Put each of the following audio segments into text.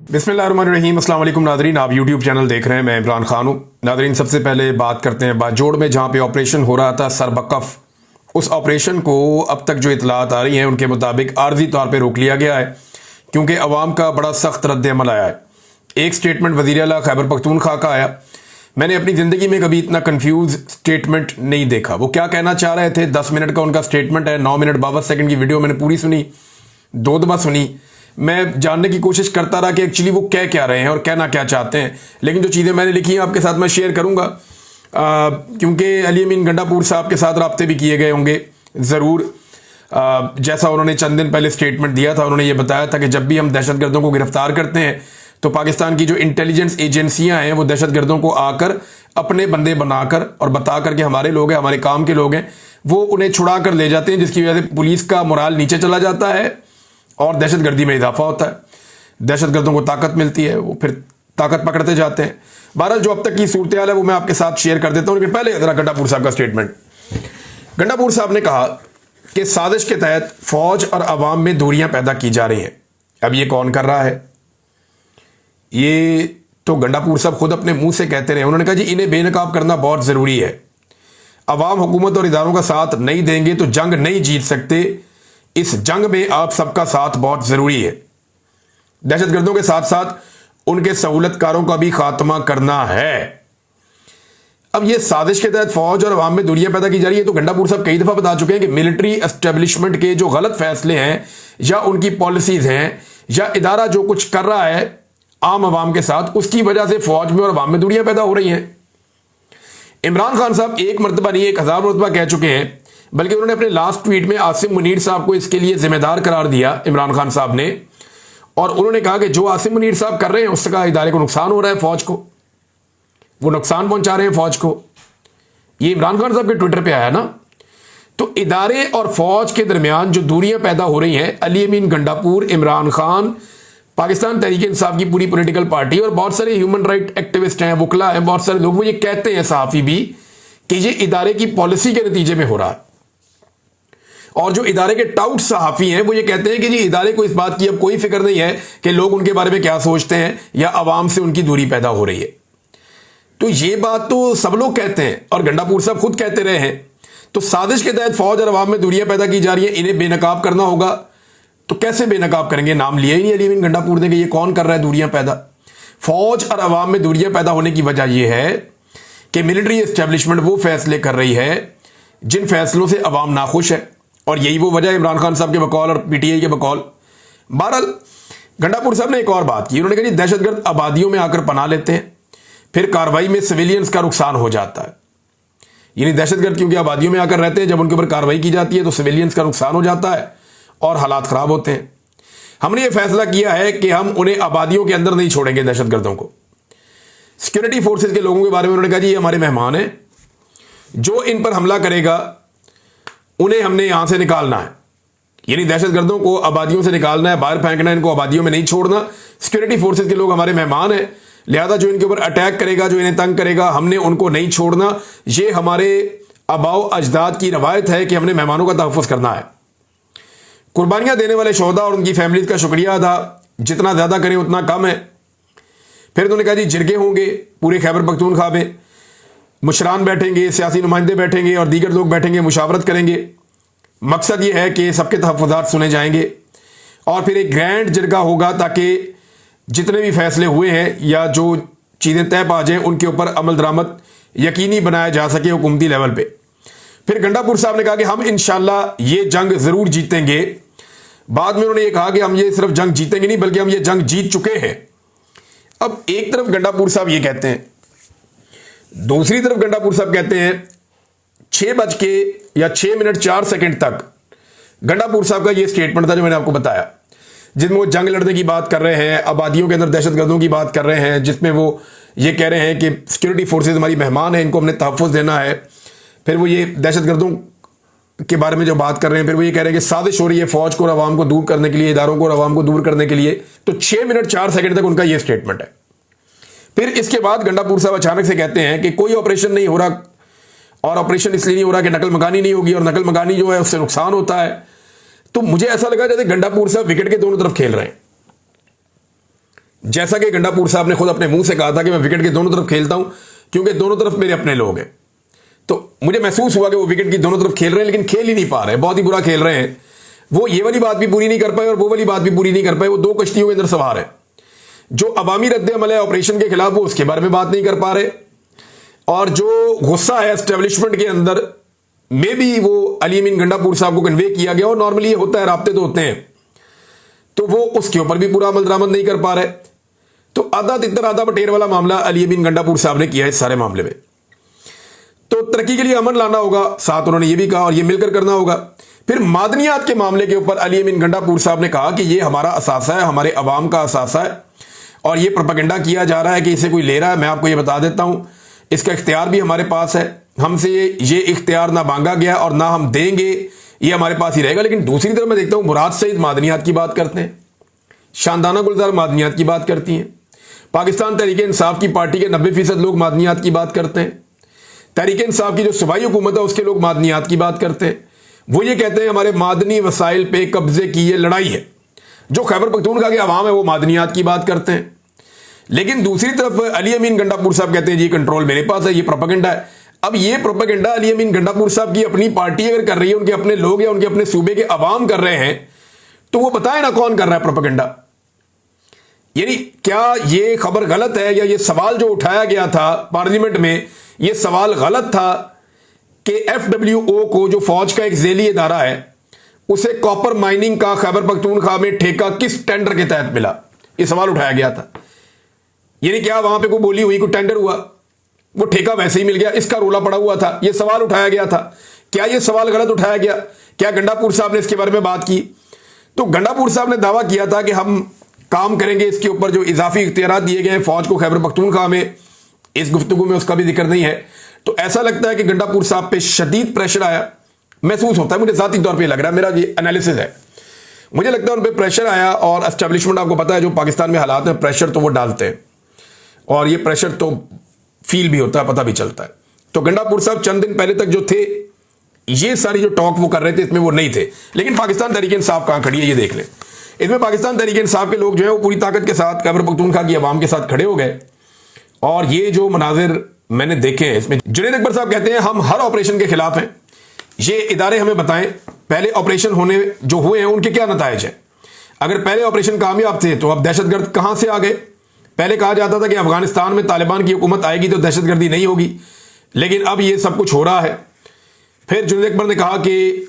बिस्मिल्लाहिर्रहमानिर्रहीम। अस्सलाम वालेकुम नादरीन, आप यूट्यूब चैनल देख रहे हैं। मैं इमरान खान हूँ। नादरीन, सबसे पहले बात करते हैं बाजोड़ में जहाँ पे ऑपरेशन हो रहा था सरबकफ। उस ऑपरेशन को अब तक जो इतलात आ रही हैं उनके मुताबिक आर्जी तौर पर रोक लिया गया है क्योंकि अवाम का बड़ा सख्त रद्द-ए-अमल आया है। एक स्टेटमेंट वज़ीर आला खैबर पख्तूनख्वा का आया। मैंने अपनी ज़िंदगी में कभी इतना कंफ्यूज स्टेटमेंट नहीं देखा। वो क्या कहना चाह रहे थे, 10 मिनट का उनका स्टेटमेंट है, 9 मिनट 52 सेकंड की वीडियो मैंने पूरी सुनी, 2 दफ़ा सुनी। मैं जानने की कोशिश करता रहा कि एक्चुअली वो कह क्या रहे हैं और कहना क्या चाहते हैं, लेकिन जो चीज़ें मैंने लिखी हैं आपके साथ मैं शेयर करूँगा क्योंकि अली अमीन गंडापुर साहब के साथ राब्ते भी किए गए होंगे ज़रूर। जैसा उन्होंने चंद दिन पहले स्टेटमेंट दिया था, उन्होंने ये बताया था कि जब भी हम दहशतगर्दों को गिरफ्तार करते हैं तो पाकिस्तान की जो इंटेलिजेंस एजेंसियां हैं वो दहशतगर्दों को आकर अपने बंदे बनाकर और बता कर के हमारे लोग हैं, हमारे काम के लोग हैं, वो उन्हें छुड़ा कर ले जाते हैं, जिसकी वजह से पुलिस का मोराल नीचे चला जाता है और दहशतगर्दी में इजाफा होता है। दहशतगर्दों को ताकत मिलती है, वो फिर ताकत पकड़ते जाते हैं। बहरहाल जो अब तक की सूरत हाल है वो मैं आपके साथ शेयर कर देता हूँ। लेकिन पहले जरा गंडापुर साहब का स्टेटमेंट। गंडापुर साहब ने कहा कि साजिश के तहत फौज और अवाम में दूरियां पैदा की जा रही हैं। अब ये कौन कर रहा है? ये तो गंडापुर साहब खुद अपने मुंह से कहते रहे। उन्होंने कहा जी इन्हें बेनकाब करना बहुत ज़रूरी है। अवाम हुकूमत और इदारों का साथ नहीं देंगे तो जंग नहीं जीत सकते। इस जंग में आप सबका साथ बहुत ज़रूरी है। दहशतगर्दों के साथ साथ उनके सहूलतकारों का भी खात्मा करना है। अब ये साजिश के तहत फौज और अवाम में दूरियां पैदा की जा रही है, तो गंडापुर साहब कई दफ़ा बता चुके हैं कि मिलिट्री एस्टेब्लिशमेंट के जो गलत फैसले हैं या उनकी पॉलिसीज़ हैं या इदारा जो कुछ कर रहा है आम आवाम के साथ, उसकी वजह से फौज में और अवाम में दूरियां पैदा हो रही हैं। इमरान खान साहब एक मरतबा नहीं 1000 मरतबा कह चुके हैं, बल्कि उन्होंने अपने लास्ट ट्वीट में आसिम मुनीर साहब को इसके लिए जिम्मेदार करार दिया इमरान खान साहब ने, और उन्होंने कहा कि जो आसिम मुनीर साहब कर रहे हैं उसका इदारे को नुकसान हो रहा है, फौज को वो नुकसान पहुंचा रहे हैं फौज को। ये इमरान खान साहब के ट्विटर पे आया ना। तो इदारे और फौज के दरमियान जो दूरियां पैदा हो रही हैं, अली अमीन गंडापुर, इमरान खान, पाकिस्तान तहरीक इंसाफ की पूरी पॉलिटिकल पार्टी और बहुत सारे ह्यूमन राइट एक्टिविस्ट हैं, वकला हैं, बहुत सारे लोग, वो ये कहते हैं सहाफ़ी भी कि ये इदारे की पॉलिसी के नतीजे में हो रहा है। और जो इदारे के टाउट सहाफ़ी हैं वो ये कहते हैं कि जी इदारे को इस बात की अब कोई फिक्र नहीं है कि लोग उनके बारे में क्या सोचते हैं या अवाम से उनकी दूरी पैदा हो रही है। तो ये बात तो सब लोग कहते हैं और गंडापुर साहब खुद कहते रहे हैं। तो साजिश के तहत फौज और अवाम में दूरियां पैदा की जा रही है, इन्हें बेनकाब करना होगा। तो कैसे बेनकाब करेंगे? नाम लिया ही नहीं अली अमीन गंडापुर ने कि ये कौन कर रहा है दूरियां पैदा। फौज और अवाम में दूरियां पैदा होने की वजह यह है कि मिलिट्री एस्टेब्लिशमेंट वो फैसले कर रही है जिन फैसलों से अवाम नाखुश है, और यही वो वजह है इमरान खान साहब के बकौल और पीटीआई के बकौल। बहरहाल गंडापुर साहब ने एक और बात की। उन्होंने कहा जी दहशतगर्द आबादियों में आकर पनाह लेते हैं, फिर कार्रवाई में सिविलियंस का नुकसान हो जाता है। यानी दहशतगर्द क्योंकि आबादियों में आकर रहते हैं, जब उनके ऊपर कार्रवाई की जाती है तो सिविलियंस का नुकसान हो जाता है और हालात खराब होते हैं। हमने ये फैसला किया है कि हम उन्हें आबादियों के अंदर नहीं छोड़ेंगे दहशतगर्दों को। सिक्योरिटी फोर्सेज के लोगों के बारे में उन्होंने कहा जी ये हमारे मेहमान हैं, जो इन पर हमला करेगा उन्हें हमने यहां से निकालना है। यानी दहशतगर्दों को आबादियों से निकालना है, बाहर फेंकना है, इनको आबादियों में नहीं छोड़ना। सिक्योरिटी फोर्सेज के लोग हमारे मेहमान हैं, लिहाजा जो इनके ऊपर अटैक करेगा, जो इन्हें तंग करेगा, हमने उनको नहीं छोड़ना। ये हमारे आबाओ अजदाद की रवायत है कि हमने मेहमानों का तहफ़्फ़ुज़ करना है। कुर्बानियां देने वाले शोहदा और उनकी फैमिलीज का शुक्रिया अदा जितना ज़्यादा करें उतना कम है। फिर उन्होंने कहा जी जिरगे होंगे पूरे खैबर पख्तूनख्वा में, मुशरान बैठेंगे, सियासी नुमाइंदे बैठेंगे और दीगर लोग बैठेंगे, मुशावरत करेंगे। मकसद ये है कि सबके तहफ़्फ़ुज़ात सुने जाएंगे और फिर एक ग्रैंड जिरगा होगा ताकि जितने भी फैसले हुए हैं या जो चीज़ें तय पा जाएं उनके ऊपर अमल दरामद यकीनी बनाया जा सके हुकूमती लेवल पे। फिर गंडापुर साहब ने कहा कि हम इंशाल्लाह ये जंग ज़रूर जीतेंगे। बाद में उन्होंने ये कहा कि हम ये सिर्फ जंग जीतेंगे नहीं बल्कि हम ये जंग जीत चुके हैं। अब एक तरफ गंडापुर साहब ये कहते हैं, दूसरी तरफ गंडापुर साहब कहते हैं 6 मिनट 4 सेकंड तक गंडापुर साहब का ये स्टेटमेंट था जो मैंने आपको बताया, जिसमें वो जंग लड़ने की बात कर रहे हैं, आबादियों के अंदर दहशतगर्दों की बात कर रहे हैं, जिसमें वो ये कह रहे हैं कि सिक्योरिटी फोर्सेज हमारी मेहमान है, इनको हमने तहफ़्फ़ुज़ देना है। फिर वो ये दहशतगर्दों के बारे में जो बात कर रहे हैं, फिर वो ये कह रहे हैं कि साजिश हो रही है फौज को और अवाम को दूर करने के लिए, इदारों को और अवाम को दूर करने के लिए। तो 6 मिनट 4 सेकंड तक उनका ये स्टेटमेंट है। फिर इसके बाद गंडापुर साहब अचानक से कहते हैं कि कोई ऑपरेशन नहीं हो रहा, और ऑपरेशन इसलिए नहीं हो रहा कि नकल मकानी नहीं होगी, और नकल मकानी जो है उससे नुकसान होता है। तो मुझे ऐसा लगा जैसे गंडापुर साहब विकेट के दोनों तरफ खेल रहे हैं। जैसा कि गंडापुर साहब ने खुद अपने मुंह से कहा था कि मैं विकेट के दोनों तरफ खेलता हूं क्योंकि दोनों तरफ मेरे अपने लोग हैं। तो मुझे महसूस हुआ कि वो विकेट की दोनों तरफ खेल रहे हैं, लेकिन खेल ही नहीं पा रहे, बहुत ही बुरा खेल रहे हैं। वो ये वाली बात भी पूरी नहीं कर पाए और वो वाली बात भी पूरी नहीं कर पाए। वो दो कश्तियों के अंदर सवार है। जो अवामी रद्द अमल है ऑपरेशन के खिलाफ, वो उसके बारे में बात नहीं कर पा रहे। और जो गुस्सा है एस्टेब्लिशमेंट के अंदर में भी वो अली अमीन गंडापुर साहब को कन्वे किया गया, और नॉर्मली ये होता है, राब्ते तो होते हैं, तो वो उसके ऊपर भी पूरा अमल दरामद नहीं कर पा रहे। तो आधा तितर आधा बटेर वाला मामला अली अमीन गंडापुर साहब ने किया इस सारे मामले में। तो तरक्की के लिए अमन लाना होगा, साथ उन्होंने ये भी कहा, और ये मिलकर करना होगा। फिर मादनियात के मामले के ऊपर अली अमीन गंडापुर साहब ने कहा कि ये हमारा असासा है, हमारे अवाम का असासा है, और ये प्रोपेगेंडा किया जा रहा है कि इसे कोई ले रहा है। मैं आपको ये बता देता हूं, इसका इख्तियार भी हमारे पास है, हमसे ये इख्तियार ना मांगा गया और ना हम देंगे, ये हमारे पास ही रहेगा। लेकिन दूसरी तरफ मैं देखता हूं मुराद सईद मादनियात की बात करते हैं, शानदाना गुलजार मादनियात की बात करती हैं, पाकिस्तान तहरीक इंसाफ की पार्टी के 90% लोग मादनियात की बात करते हैं, तहरीक इंसाफ की जो सूबाई हुकूमत है उसके लोग मादनियात की बात करते हैं। वो ये कहते हैं हमारे मादनी वसाइल पे कब्जे की ये लड़ाई है। जो खैबर पख्तूनख्वा के अवाम है वो मादनियात की बात करते हैं। लेकिन दूसरी तरफ अली अमीन गंडापुर साहब कहते हैं जी कंट्रोल मेरे पास है, ये प्रोपेगेंडा है। अब ये प्रोपेगेंडा अली अमीन गंडापुर साहब की अपनी पार्टी अगर कर रही है, उनके अपने लोग या उनके अपने सूबे के अवाम कर रहे हैं, तो वो बताए ना कौन कर रहा है प्रोपेगेंडा। यानी क्या ये खबर गलत है, या ये सवाल जो उठाया गया था पार्लियामेंट में, ये सवाल गलत था कि FWO को, जो फौज का एक झेली इदारा है, उसे कॉपर माइनिंग का खैबर पख्तूनख्वा में ठेका किस टेंडर के तहत मिला, ये सवाल उठाया गया था। यानी क्या वहां पे कोई बोली हुई, कोई टेंडर हुआ, वो ठेका वैसे ही मिल गया, इसका रोला पड़ा हुआ था, ये सवाल उठाया गया था। क्या ये सवाल गलत उठाया गया? क्या गंडापुर साहब ने इसके बारे में बात की? तो गंडापुर साहब ने दावा किया था कि हम काम करेंगे इसके ऊपर, जो इजाफी इख्तियारात दिए गए हैं फौज को खैबर पख्तूनख्वा में, इस गुफ्तगू में उसका भी जिक्र नहीं है। तो ऐसा लगता है कि गंडापुर साहब पे शदीद प्रेशर आया, महसूस होता है, मुझे जाती तौर पे लग रहा है, मेरा ये एनालिसिस है, मुझे लगता है उन पे प्रेशर आया। और एस्टेब्लिशमेंट, आपको पता है जो पाकिस्तान में हालात में प्रेशर तो वो डालते हैं, और ये प्रेशर तो फील भी होता है, पता भी चलता है। तो गंडापुर साहब चंद दिन पहले तक जो थे, ये सारी जो टॉक वो कर रहे थे, इसमें वो नहीं थे। लेकिन पाकिस्तान तहरीक इंसाफ कहां खड़ी है ये देख लें। इसमें पाकिस्तान तहरीक इंसाफ के लोग जो है वो पूरी ताकत के साथ खैबर पख्तूनख्वा की आवाम के साथ खड़े हो गए। और ये जो मनाजिर मैंने देखे हैं, इसमें जुनैद अकबर साहब कहते हैं हम हर ऑपरेशन के खिलाफ हैं, ये इदारे हमें बताएं पहले ऑपरेशन होने जो हुए हैं उनके क्या नताइज है। अगर पहले ऑपरेशन कामयाब थे तो अब दहशतगर्द कहां से आ गए? पहले कहा जाता था कि अफगानिस्तान में तालिबान की हुकूमत आएगी तो दहशतगर्दी नहीं होगी, लेकिन अब ये सब कुछ हो रहा है। फिर जुनैद अकबर ने कहा कि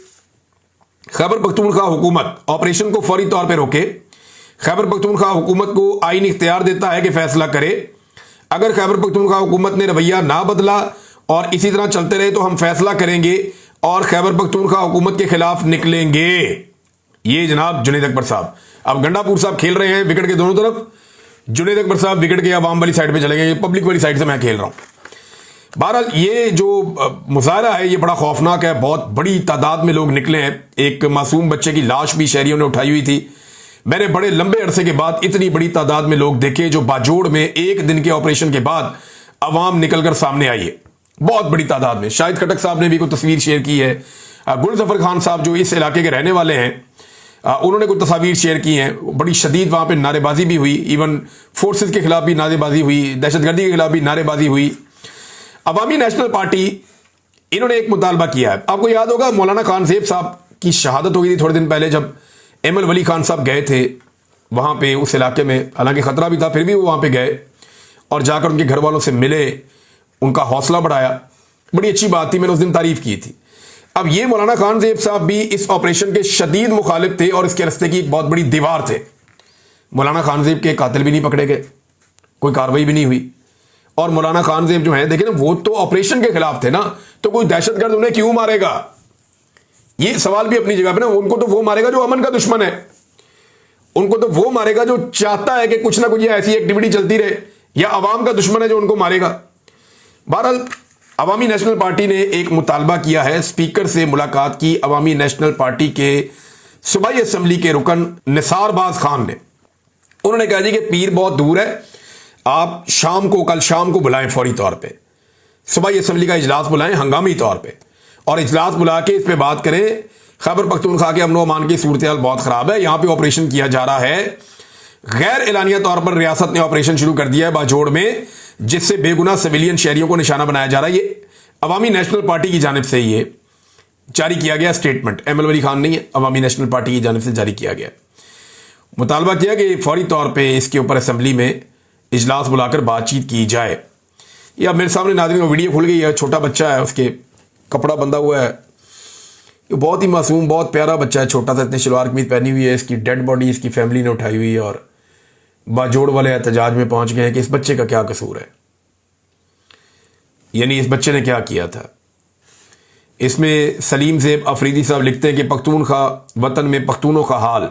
खैबर पख्तूनख्वा हुकूमत ऑपरेशन को फौरी तौर पर रोके। खैबर पख्तूनख्वा हुकूमत को आईन इख्तियार देता है कि फैसला करे। अगर खैबर पख्तूनख्वा हुकूमत ने रवैया ना बदला और इसी तरह चलते रहे तो हम फैसला करेंगे और खैबर पख्तूनख्वा हुकूमत के खिलाफ निकलेंगे। ये जनाब जुनैद अकबर साहब। अब गंडापुर साहब खेल रहे हैं विकेट के दोनों तरफ, जुनैद अकबर साहब विकेट के अवाम वाली साइड पे चले गए, पब्लिक वाली साइड से मैं खेल रहा हूं। बहरहाल ये जो मुजाहरा है ये बड़ा खौफनाक है, बहुत बड़ी तादाद में लोग निकले हैं। एक मासूम बच्चे की लाश भी शहरियों ने उठाई हुई थी। मैंने बड़े लंबे अरसे के बाद इतनी बड़ी तादाद में लोग देखे जो बाजोड़ में एक दिन के ऑपरेशन के बाद अवाम निकलकर सामने आई है, बहुत बड़ी तादाद में। शाहिद खटक साहब ने भी कोई तस्वीर शेयर की है, गुलजफर खान साहब जो इस इलाके के रहने वाले हैं उन्होंने कुछ तस्वीर शेयर की हैं। बड़ी शदीद वहां पे नारेबाजी भी हुई, इवन फोर्सेस के खिलाफ भी नारेबाजी हुई, दहशतगर्दी के खिलाफ भी नारेबाजी हुई। अवामी नेशनल पार्टी इन्होंने एक मुतालबा किया है। आपको याद होगा मौलाना खानजेब साहब की शहादत हो गई थी थोड़े दिन पहले, जब एमएल वली खान साहब गए थे वहां पे उस इलाके में, हालांकि खतरा भी था फिर भी वो वहां पे गए और जाकर उनके घर वालों से मिले, उनका हौसला बढ़ाया। बड़ी अच्छी बात थी, मैंने उस दिन तारीफ की थी। अब ये मौलाना खानजेब साहब भी इस ऑपरेशन के शदीद मुखालिफ थे और इसके रास्ते की एक बहुत बड़ी दीवार थे। मौलाना खानजेब के कातिल भी नहीं पकड़े गए, कोई कार्रवाई भी नहीं हुई। और मौलाना खानजेब जो है देखें ना, वो तो ऑपरेशन के खिलाफ थे ना, तो कोई दहशतगर्द उन्हें क्यों मारेगा? ये सवाल भी अपनी जगह पे ना। उनको तो वो मारेगा जो अमन का दुश्मन है, उनको तो वो मारेगा जो चाहता है कि कुछ ना कुछ ऐसी एक्टिविटी चलती रहे, या अवाम का दुश्मन है जो उनको मारेगा। बहरहाल अवामी नेशनल पार्टी ने एक मुतालबा किया है, स्पीकर से मुलाकात की अवामी नेशनल पार्टी के सूबाई असम्बली के रुकन निसारबाज खान ने। उन्होंने कहा जी कि पीर बहुत दूर है, आप कल शाम को बुलाएं फौरी तौर पे, सूबाई असम्बली का इजलास बुलाएं हंगामी तौर पे, और इजलास बुला के इस पे बात करें। खैबर पख्तूनख्वा के अमन व अमान की सूरत हाल बहुत खराब है, यहां पे ऑपरेशन किया जा रहा है, गैर एलानिया तौर पर रियासत ने ऑपरेशन शुरू कर दिया है बाजोड़ में, जिससे बेगुनाह सिविलियन शहरियों को निशाना बनाया जा रहा है। ये अवामी नेशनल पार्टी की जानिब से ये जारी किया गया स्टेटमेंट, एमएल वली खान नहीं है, अवामी नेशनल पार्टी की जानिब से जारी किया गया। मुतालबा किया कि फौरी तौर पर इसके ऊपर असम्बली में इजलास बुलाकर बातचीत की जाए। ये अब मेरे सामने नाज़रीन वीडियो खुल गई है, छोटा बच्चा है, उसके कपड़ा बंधा हुआ है, ये बहुत ही मासूम बहुत प्यारा बच्चा है, छोटा सा, इतनी शलवार कमीज पहनी हुई है। इसकी डेड बॉडी इसकी फैमिली ने उठाई हुई है और बाजोड़ वाले एहतजाज में पहुंच गए हैं कि इस बच्चे का क्या कसूर है, यानी इस बच्चे ने क्या किया था। इसमें सलीम ज़ेब अफरीदी साहब लिखते हैं कि पख्तूनख्वा वतन में पख्तूनों का हाल,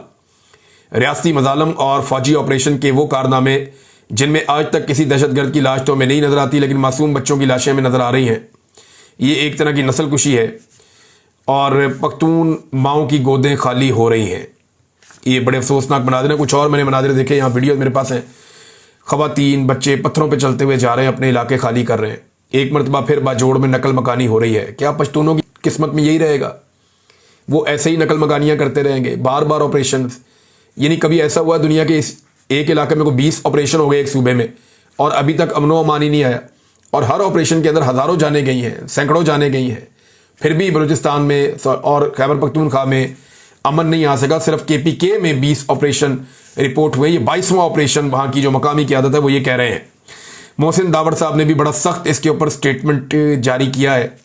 रियासती मजालम और फौजी ऑपरेशन के वो कारनामे जिनमें आज तक किसी दहशतगर्द की लाश तो हमें नहीं नजर आती, लेकिन मासूम बच्चों की लाशें हमें नजर आ रही हैं। ये एक तरह की नस्ल कुशी है और पख्तून माओं की गोदें खाली हो रही हैं। ये बड़े अफसोसनाक मनाजिर हैं। कुछ और मैंने मनाजिर देखे, यहाँ वीडियो मेरे पास हैं। ख़वातीन बच्चे पत्थरों पे चलते हुए जा रहे हैं, अपने इलाके खाली कर रहे हैं। एक मरतबा फिर बाजोड़ में नकल मकानी हो रही है। क्या पश्तूनों की किस्मत में यही रहेगा? वो ऐसे ही नकल मकानियाँ करते रहेंगे, बार बार ऑपरेशन। यानी कभी ऐसा हुआ दुनिया के इस एक इलाके में को 20 ऑपरेशन हो गए एक सूबे में और अभी तक अमनो अमान ही नहीं आया, और हर ऑपरेशन के अंदर हज़ारों जाने गई हैं, सैकड़ों जाने गई हैं, फिर भी बलूचिस्तान में और खैबर पख्तूनख्वा में अमन नहीं आ सका। सिर्फ KPK में 20 ऑपरेशन रिपोर्ट हुए, ये 22वां ऑपरेशन वहाँ की जो मकामी क़यादत है वो ये कह रहे हैं। मोहसिन दावर साहब ने भी बड़ा सख्त इसके ऊपर स्टेटमेंट जारी किया है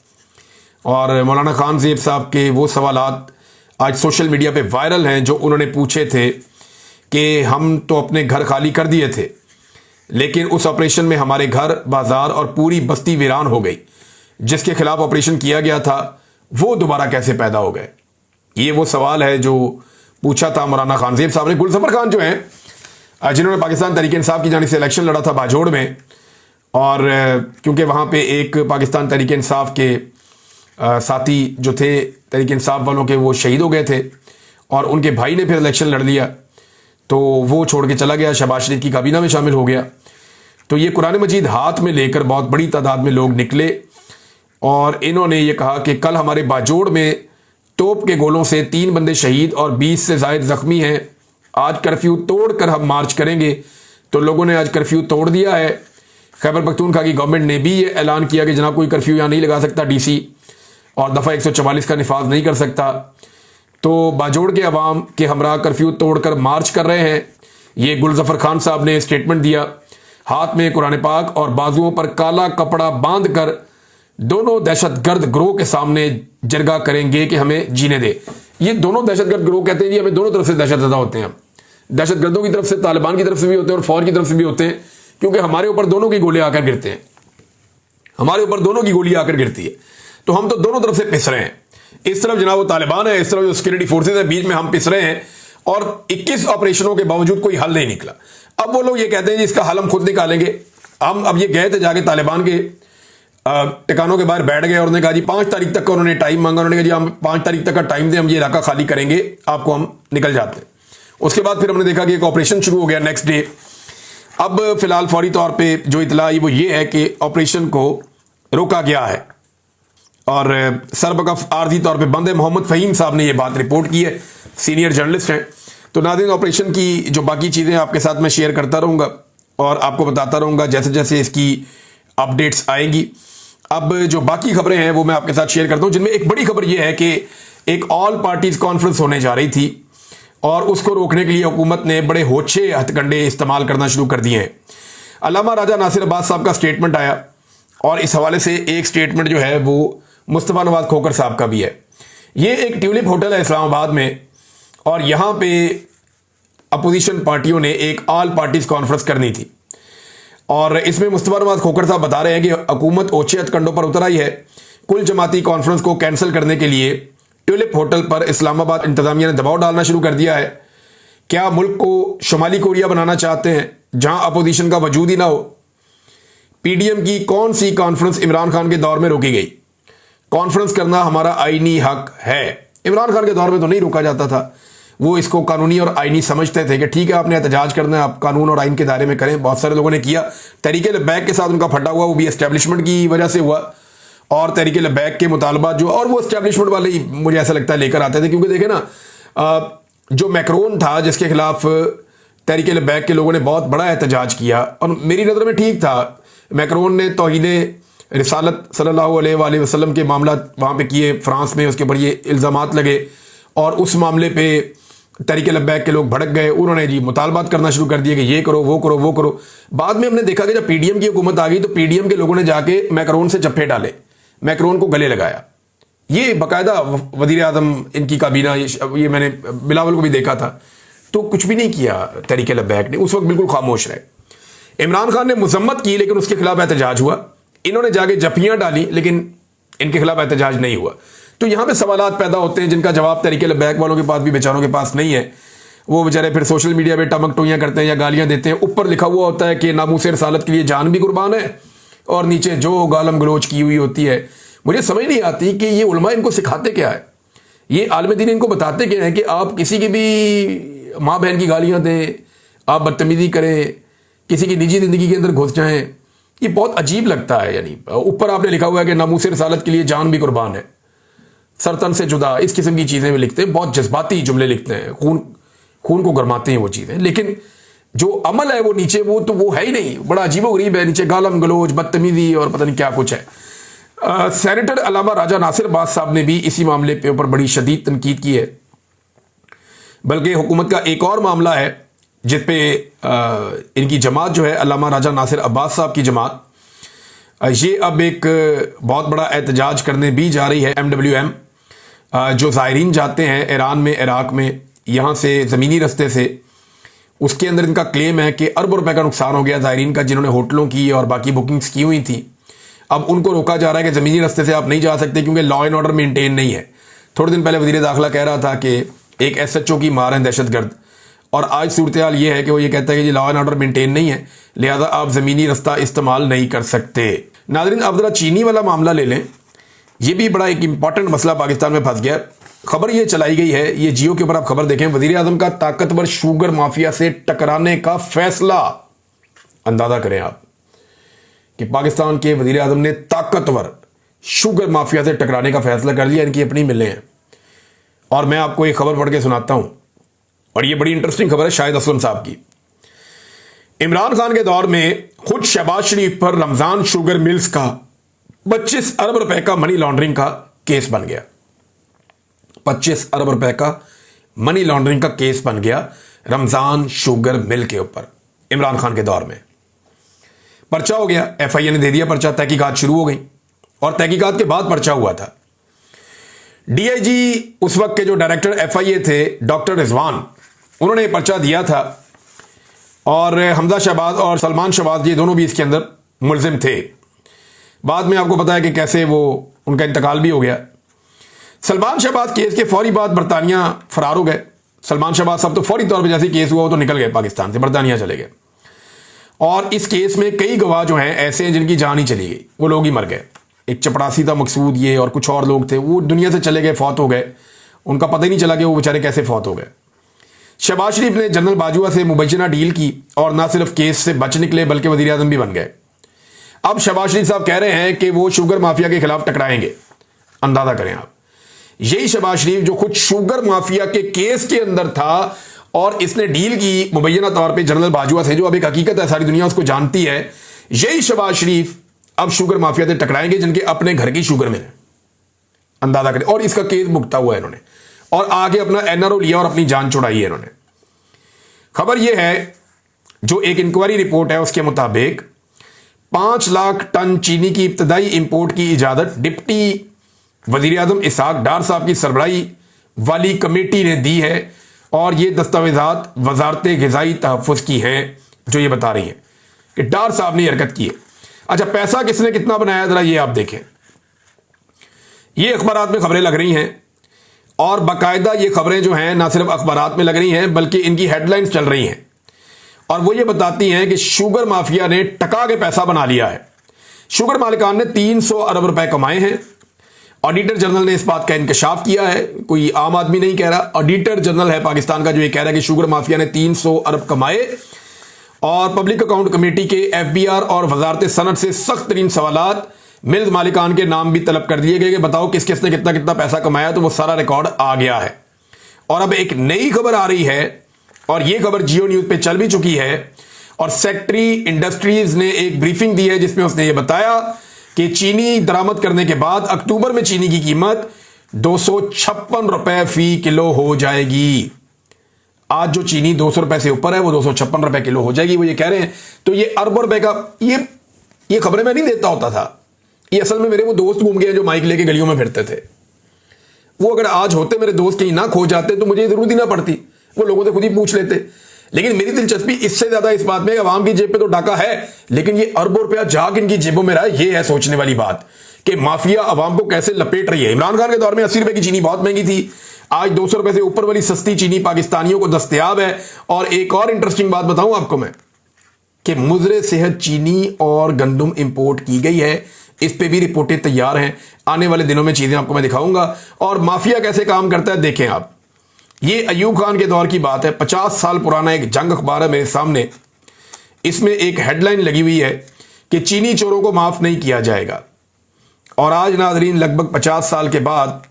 और मौलाना खान ज़ेब साहब के वो सवालात आज सोशल मीडिया पे वायरल हैं जो उन्होंने पूछे थे कि हम तो अपने घर खाली कर दिए थे, लेकिन उस ऑपरेशन में हमारे घर, बाजार और पूरी बस्ती वीरान हो गई। जिसके खिलाफ ऑपरेशन किया गया था वो दोबारा कैसे पैदा हो गए? ये वो सवाल है जो पूछा था मौलाना खान ज़ेब साहब ने। गुलज़फ़र खान जो हैं, जिन्होंने पाकिस्तान तहरीक इंसाफ की जानिब से इलेक्शन लड़ा था बाजोड़ में, और क्योंकि वहाँ पे एक पाकिस्तान तहरीक इंसाफ के साथी जो थे तहरीक इंसाफ वालों के, वो शहीद हो गए थे और उनके भाई ने फिर इलेक्शन लड़ लिया, तो वो छोड़ के चला गया, शहबाज शरीफ की काबीना में शामिल हो गया। तो ये कुरान मजीद हाथ में लेकर बहुत बड़ी तादाद में लोग निकले और इन्होंने ये कहा कि कल हमारे बाजोड़ में तोप के गोलों से 3 बंदे शहीद और 20 से ज़ायद ज़ख्मी हैं। आज कर्फ्यू तोड़कर हम मार्च करेंगे। तो लोगों ने आज कर्फ्यू तोड़ दिया है। खैबर पख्तूनख्वा की गवर्नमेंट ने भी ये ऐलान किया कि जनाब कोई कर्फ्यू यहाँ नहीं लगा सकता, DC और दफ़ा 144 का निफाज नहीं कर सकता। तो बाजोड़ के अवाम के हमरा कर्फ्यू तोड़कर मार्च कर रहे हैं। ये गुलज़फ़र खान साहब ने स्टेटमेंट दिया, हाथ में कुरान पाक और बाजुओं पर काला कपड़ा बांध कर दोनों दहशतगर्द गिरोह के सामने जरगा करेंगे कि हमें जीने दे। ये दोनों दहशतगर्द गिरोह कहते हैं जी, हमें दोनों तरफ से दहशतज़दा होते हैं। दहशतगर्दों की तरफ से, तालिबान की तरफ से भी होते हैं और फौज की तरफ से भी होते हैं, क्योंकि हमारे ऊपर दोनों की गोलियां आकर गिरते हैं, हमारे ऊपर दोनों की गोलियां आकर गिरती है। तो हम तो दोनों तरफ से पिस रहे हैं। इस तरफ जनाब वो तालिबान है, इस तरफ जो सिक्योरिटी फोर्सेज है, बीच में हम पिस रहे हैं और 21 ऑपरेशनों के बावजूद कोई हल नहीं निकला। अब वो लोग ये कहते हैं जी इसका हल हम खुद निकालेंगे। हम अब ये गए थे जाके तालिबान के ठिकानों के बाहर बैठ गए और उन्होंने कहा जी 5 तारीख तक का उन्होंने टाइम मांगा। उन्होंने कहा जी हम 5 तारीख तक का टाइम दें, हम ये इलाका खाली करेंगे, आपको हम निकल जाते हैं। उसके बाद फिर हमने देखा कि एक ऑपरेशन शुरू हो गया नेक्स्ट डे। अब फिलहाल फौरी तौर पे जो इतला आई वो ये है कि ऑपरेशन को रोका गया है और सरबकफ आर्जी तौर पे बंदे मोहम्मद फ़हीम साहब ने ये बात रिपोर्ट की है, सीनियर जर्नलिस्ट हैं। तो नाज़रीन ऑपरेशन की जो बाकी चीज़ें आपके साथ मैं शेयर करता रहूँगा और आपको बताता रहूँगा जैसे जैसे इसकी अपडेट्स आएंगी। अब जो बाकी खबरें हैं वो मैं आपके साथ शेयर करता हूँ, जिनमें एक बड़ी खबर ये है कि एक ऑल पार्टीज कॉन्फ्रेंस होने जा रही थी और उसको रोकने के लिए हुकूमत ने बड़े होछे हथकंडे इस्तेमाल करना शुरू कर दिए हैं। अल्लामा राजा नासिर अब्बास साहब का स्टेटमेंट आया और इस हवाले से एक स्टेटमेंट जो है वो मुस्तफ़ा नवाज खोखर साहब का भी है। ये एक ट्यूलिप होटल है इस्लामाबाद में और यहाँ पे अपोजिशन पार्टियों ने एक ऑल पार्टीज कॉन्फ्रेंस करनी थी और इसमें मुस्तफ़ा नवाज खोखर साहब बता रहे हैं कि हुकूमत ओछे हथकंडों पर उतर आई है। कुल जमाती कॉन्फ्रेंस को कैंसिल करने के लिए ट्यूलिप होटल पर इस्लामाबाद इंतजामिया ने दबाव डालना शुरू कर दिया है। क्या मुल्क को शुमाली कोरिया बनाना चाहते हैं जहां अपोजिशन का वजूद ही ना हो? PDM की कौन सी कॉन्फ्रेंस इमरान खान के दौर में रोकी गई? कॉन्फ्रेंस करना हमारा आईनी हक है। इमरान खान के दौर में तो नहीं रोका जाता था, वो इसको कानूनी और आईनी समझते थे कि ठीक है आपने एहतजाज करना है, आप कानून और आइन के दायरे में करें। बहुत सारे लोगों ने किया। तहरीक लब्बैक के साथ उनका फटा हुआ वो भी एस्टेब्लिशमेंट की वजह से हुआ और तहरीक लब्बैक के मुतालबा जो और वो एस्टेब्लिशमेंट वाले ही मुझे ऐसा लगता है लेकर आते थे, क्योंकि देखे ना जो मैक्रोन था जिसके खिलाफ तहरीक लब्बैक के लोगों ने बहुत बड़ा एहतजाज किया और मेरी नज़र में ठीक था। मैक्रोन ने तौहीन रिसालत सल्लल्लाहु अलैहि वसल्लम के मामला वहाँ पे किए फ्रांस में, उसके ऊपर ये इल्ज़ामात लगे और उस मामले पे तहरीक लब्बैक के लोग भड़क गए। उन्होंने जी मुतालबात करना शुरू कर दिए कि ये करो वो करो वो करो। बाद में हमने देखा कि जब पीडीएम की हुकूमत आ गई तो पीडीएम के लोगों ने जाके मैक्रोन से जप्फे डाले, मैक्रोन को गले लगाया। ये बाकायदा वज़ीर आज़म इनकी काबीना, ये मैंने बिलावल को भी देखा था, तो कुछ भी नहीं किया तहरीक लब्बैक ने, उस वक्त बिल्कुल खामोश रहे। इमरान खान ने मजम्मत की लेकिन उसके खिलाफ एहतजाज हुआ, इन्होंने जाके जफियां डाली लेकिन इनके खिलाफ एहतजाज नहीं हुआ। तो यहां पे सवालात पैदा होते हैं जिनका जवाब तहरीक लब्बैक वालों के पास भी बेचारों के पास नहीं है। वो बेचारे फिर सोशल मीडिया पे टमक टोइयां करते हैं या गालियां देते हैं। ऊपर लिखा हुआ होता है कि नामूसे रसालत के लिए जान भी कुर्बान है और नीचे जो गालम गलोच की हुई होती है। मुझे समझ नहीं आती कि ये उलमा इनको सिखाते क्या है, ये आलिम दीन इनको बताते क्या है कि आप किसी की भी माँ बहन की गालियां दें, आप बदतमीजी करें, किसी की निजी जिंदगी के अंदर घुस जाएं। ये बहुत अजीब लगता है। यानी ऊपर आपने लिखा हुआ है कि नामूसे रसालत के लिए जान भी कुर्बान है, सरतन से जुदा, इस किस्म की चीजें भी लिखते हैं, बहुत जज्बाती जुमले लिखते हैं, खून को गरमाते हैं वो चीजें। लेकिन जो अमल है वो नीचे वो है ही नहीं, बड़ा अजीबोगरीब है। नीचे गालम गलोच, बदतमीजी और पता नहीं क्या कुछ है। सेनेटर अल्लामा राजा नासिर अब्बास साहब ने भी इसी मामले पे ऊपर बड़ी शदीद तनकीद की है। बल्कि हुकूमत का एक और मामला है जिस पे इनकी जमात जो है अल्लामा राजा नासिर अब्बास साहब की जमात, ये अब एक बहुत बड़ा एहतजाज करने भी जा रही है। MWM जो ज़ायरीन जाते हैं ईरान में, इराक में, यहाँ से ज़मीनी रस्ते से, उसके अंदर इनका क्लेम है कि अरबों रुपए का नुकसान हो गया ज़ायरीन का जिन्होंने होटलों की और बाकी बुकिंग्स की हुई थी। अब उनको रोका जा रहा है कि ज़मीनी रस्ते से आप नहीं जा सकते क्योंकि लॉ एंड ऑर्डर मेंटेन नहीं है। थोड़े दिन पहले वज़ीर दाखिला कह रहा था कि एक SHO की मार है दहशतगर्द, और आज सूरत हाल ये है कि वो ये कहता है कि लॉ एंड ऑर्डर मेंटेन नहीं है, लिहाजा आप ज़मीनी रास्ता इस्तेमाल नहीं कर सकते। नाज़रीन, अब जरा चीनी वाला मामला ले लें। ये भी बड़ा एक इंपॉर्टेंट मसला पाकिस्तान में फंस गया। खबर ये चलाई गई है, ये जियो के ऊपर आप खबर देखें, वज़ीर आज़म का ताकतवर शुगर माफिया से टकराने का फैसला। अंदाजा करें आप कि पाकिस्तान के वज़ीर आज़म ने ताकतवर शुगर माफिया से टकराने का फैसला कर लिया। इनकी अपनी मिलें हैं और मैं आपको एक खबर पढ़ के सुनाता हूं, और ये बड़ी इंटरेस्टिंग खबर है शाहिद असलम साहब की। इमरान खान के दौर में खुद शहबाज शरीफ पर रमजान शुगर मिल्स का 25 अरब रुपए का मनी लॉन्ड्रिंग का केस बन गया। 25 अरब रुपए का मनी लॉन्ड्रिंग का केस बन गया रमजान शुगर मिल के ऊपर। इमरान खान के दौर में पर्चा हो गया, FIA ने दे दिया पर्चा, तहकीकात शुरू हो गई और तहकीकात के बाद पर्चा हुआ था। DIG उस वक्त के जो डायरेक्टर FIA थे डॉक्टर रिजवान, उन्होंने पर्चा दिया था और हमजा शहबाज और सलमान शहबाज ये दोनों भी इसके अंदर मुलजिम थे। बाद में आपको पता है कि कैसे वो उनका इंतकाल भी हो गया। सलमान शहबाज केस के फौरी बाद बरतानिया फरार हो गए। सलमान शहबाज साहब तो फौरी तौर पर जैसे केस हुआ वो तो निकल गए पाकिस्तान से, बरतानिया चले गए। और इस केस में कई गवाह जो हैं ऐसे हैं जिनकी जान ही चली गई, वो लोग ही मर गए। एक चपड़ासी था मकसूद, ये और कुछ और लोग थे, वो दुनिया से चले गए, फौत हो गए। उनका पता ही नहीं चला कि वो बेचारे कैसे फौत हो गए। शहबाज शरीफ ने जनरल बाजुआ से मुबैना डील की और ना सिर्फ केस से बच निकले बल्कि वज़ीर आज़म भी बन गए। अब शहबाज शरीफ साहब कह रहे हैं कि वो शुगर माफिया के खिलाफ टकराएंगे। अंदाजा करें आप, यही शहबाज शरीफ जो खुद शुगर माफिया के केस के अंदर था और इसने डील की मुबैना तौर पर जनरल बाजुआ से, जो अब एक हकीकत है, सारी दुनिया उसको जानती है, यही शहबाज शरीफ अब शुगर माफिया से टकराएंगे जिनके अपने घर की शुगर में है। अंदाजा करें। और इसका केस भुगता हुआ है इन्होंने और आगे अपना NRO लिया और अपनी जान छुड़ाई है इन्होंने। खबर यह है, जो एक इंक्वायरी रिपोर्ट है उसके मुताबिक 5 लाख टन चीनी की इब्तदाई इंपोर्ट की इजाजत डिप्टी वजीर आजम इसहाक डार साहब की सरबराही वाली कमेटी ने दी है और ये दस्तावेजात वजारत ग़िज़ाई तहफ़्फ़ुज़ की हैं जो ये बता रही हैं कि डार साहब ने हरकत की है। अच्छा, पैसा किसने कितना बनाया जरा ये आप देखें। ये अखबारात में खबरें लग रही हैं और बाकायदा ये खबरें जो हैं ना सिर्फ अखबारात में लग रही हैं बल्कि इनकी हेडलाइंस चल रही हैं और वो ये बताती हैं कि शुगर माफिया ने टका के पैसा बना लिया है। शुगर मालिकान ने 300 अरब रुपए कमाए हैं। ऑडिटर जनरल ने इस बात का इंकशाफ किया है, कोई आम आदमी नहीं कह रहा, ऑडिटर जनरल है पाकिस्तान का जो ये कह रहा है कि शुगर माफिया ने 300 अरब कमाए। और पब्लिक अकाउंट कमेटी के FBR और वजारत सनत से सख्त तरीन सवालात मिल्स मालिकान के नाम भी तलब कर दिए गए कि बताओ किस किस ने कितना कितना पैसा कमाया, तो वो सारा रिकॉर्ड आ गया है। और अब एक नई खबर आ रही है और ये खबर जियो न्यूज पे चल भी चुकी है और सेक्रेटरी इंडस्ट्रीज ने एक ब्रीफिंग दी है जिसमें उसने ये बताया कि चीनी दरामद करने के बाद अक्टूबर में चीनी की कीमत 256 रुपए फी किलो हो जाएगी। आज जो चीनी 200 रुपए से ऊपर है वो 256 रुपए किलो हो जाएगी, वो ये कह रहे हैं। तो ये अरबों रुपए का ये खबरें मैं नहीं देता होता था, ये असल में मेरे वो दोस्त घूम गए जो माइक लेके गलियों में फिरते थे। वो अगर आज होते मेरे दोस्त कहीं ना खो जाते तो मुझे जरूरत ही ना पड़ती, वो लोगों से खुद ही पूछ लेते। लेकिन मेरी दिलचस्पी इससे ज्यादा इस बात में अवाम की जेब पे तो डाका है, लेकिन ये अरबों रुपया जाग इनकी जेबों में रहा है। ये है सोचने वाली बात कि माफिया अवाम को कैसे लपेट रही है। इमरान खान के दौर में 80 रुपए की चीनी बहुत महंगी थी, आज 200 रुपए से ऊपर वाली सस्ती चीनी पाकिस्तानियों को दस्तयाब है। और एक और इंटरेस्टिंग बात बताऊं आपको मैं कि मुजरे सेहत चीनी और गंदम इंपोर्ट की गई है, इस पे भी रिपोर्टें तैयार हैं। आने वाले दिनों में चीजें आपको मैं दिखाऊंगा और माफिया कैसे काम करता है देखें आप। ये अयूब खान के दौर की बात है, 50 साल पुराना एक जंग अखबार है मेरे सामने। इसमें एक हेडलाइन लगी हुई है कि चीनी चोरों को माफ नहीं किया जाएगा। और आज नाजरीन लगभग 50 साल के बाद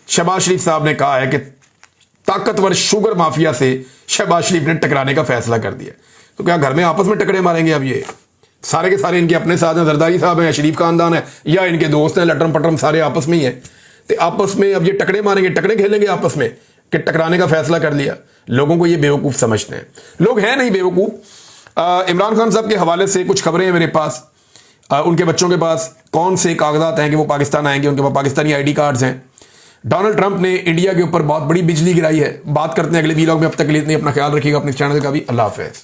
शहबाज शरीफ साहब ने कहा है कि ताकतवर शुगर माफिया से शहबाज शरीफ ने टकराने का फैसला कर दिया। तो क्या घर में आपस में टकरे मारेंगे अब? ये सारे के सारे इनके अपने साथ हैं, जरदारी साहब हैं, शरीफ खानदान है या इनके दोस्त हैं, लटरम पटरम सारे आपस में ही हैं। तो आपस में अब ये टकरे मारेंगे, टकरे खेलेंगे आपस में कि टकराने का फैसला कर लिया। लोगों को ये बेवकूफ समझते हैं, लोग हैं नहीं बेवकूफ। इमरान खान साहब के हवाले से कुछ खबरें हैं मेरे पास। उनके बच्चों के पास कौन से कागजात हैं कि वो पाकिस्तान आएंगे, उनके पास पाकिस्तानी ID कार्ड्स हैं। डोनाल्ड ट्रंप ने इंडिया के ऊपर बहुत बड़ी बिजली गिराई है। बात करते हैं अगले वीलॉग में, अब तक के लिए इतनी अपना ख्याल रखिएगा, अपने चैनल का भी। अल्लाह हाफिज़।